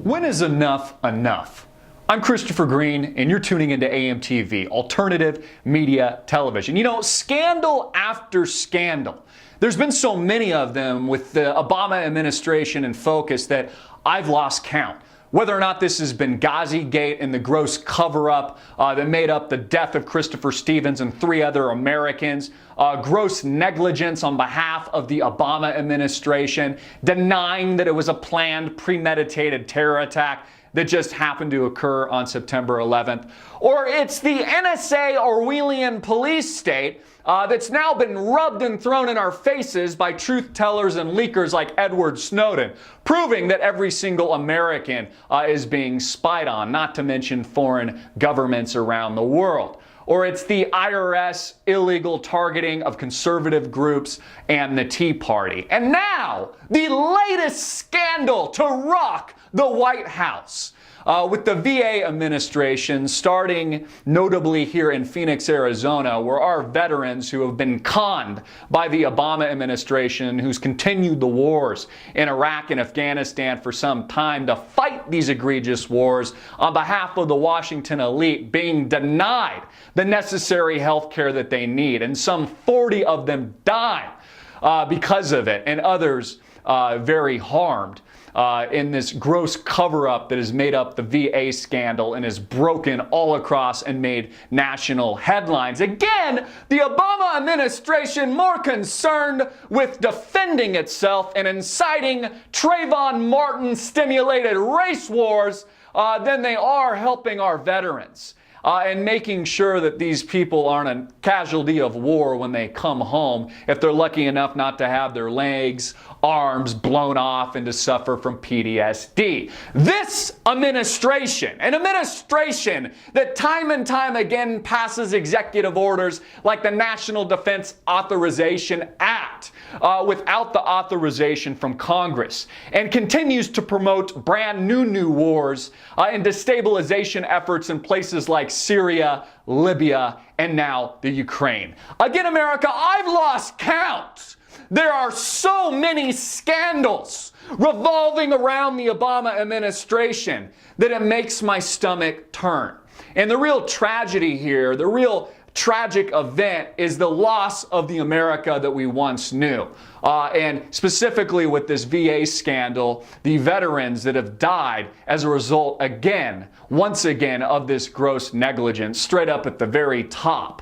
When is enough enough? I'm Christopher Green, and you're tuning into AMTV, alternative media television. You know, scandal after scandal. There's been so many of them with the Obama administration in focus that I've lost count. Whether or not this has Benghazi Gate and the gross cover-up that made up the death of Christopher Stevens and 3 other Americans, gross negligence on behalf of the Obama administration, denying that it was a planned, premeditated terror attack that just happened to occur on September 11th. Or it's the NSA Orwellian police state that's now been rubbed and thrown in our faces by truth tellers and leakers like Edward Snowden, proving that every single American is being spied on, not to mention foreign governments around the world. Or it's the IRS illegal targeting of conservative groups and the Tea Party. And now, the latest scandal to rock the White House. With the VA administration starting notably here in Phoenix, Arizona, where our veterans who have been conned by the Obama administration, who's continued the wars in Iraq and Afghanistan for some time to fight these egregious wars on behalf of the Washington elite, being denied the necessary health care that they need. And some 40 of them died because of it, and others very harmed. In this gross cover-up that has made up the VA scandal and has broken all across and made national headlines. Again, the Obama administration more concerned with defending itself and inciting Trayvon Martin-stimulated race wars than they are helping our veterans. And making sure that these people aren't a casualty of war when they come home, if they're lucky enough not to have their legs, arms blown off and to suffer from PTSD. This administration, an administration that time and time again passes executive orders like the National Defense Authorization Act without the authorization from Congress, and continues to promote brand new wars and destabilization efforts in places like Syria, Libya, and now the Ukraine. Again, America, I've lost count. There are so many scandals revolving around the Obama administration that it makes my stomach turn. And the real tragedy here, the real tragic event, is the loss of the America that we once knew. And specifically with this VA scandal, the veterans that have died as a result, once again, of this gross negligence, straight up at the very top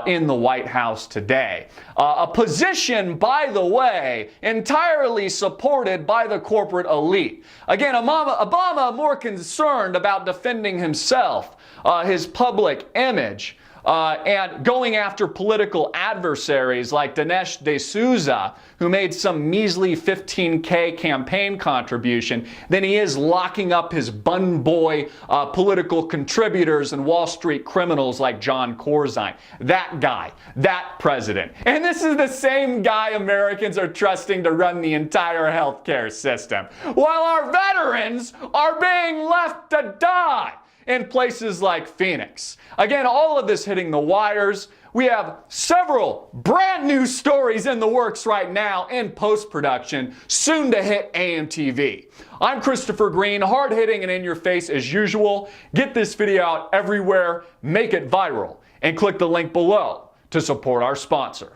in the White House today. A position, by the way, entirely supported by the corporate elite. Again, Obama more concerned about defending himself, his public image, and going after political adversaries like Dinesh D'Souza, who made some measly $15K campaign contribution, than he is locking up his bun boy political contributors and Wall Street criminals like John Corzine. That guy, that president. And this is the same guy Americans are trusting to run the entire healthcare system, while our veterans are being left to die in places like Phoenix. Again, all of this hitting the wires. We have several brand new stories in the works right now in post-production, soon to hit AMTV. I'm Christopher Green, hard-hitting and in your face as usual. Get this video out everywhere, make it viral, and click the link below to support our sponsor.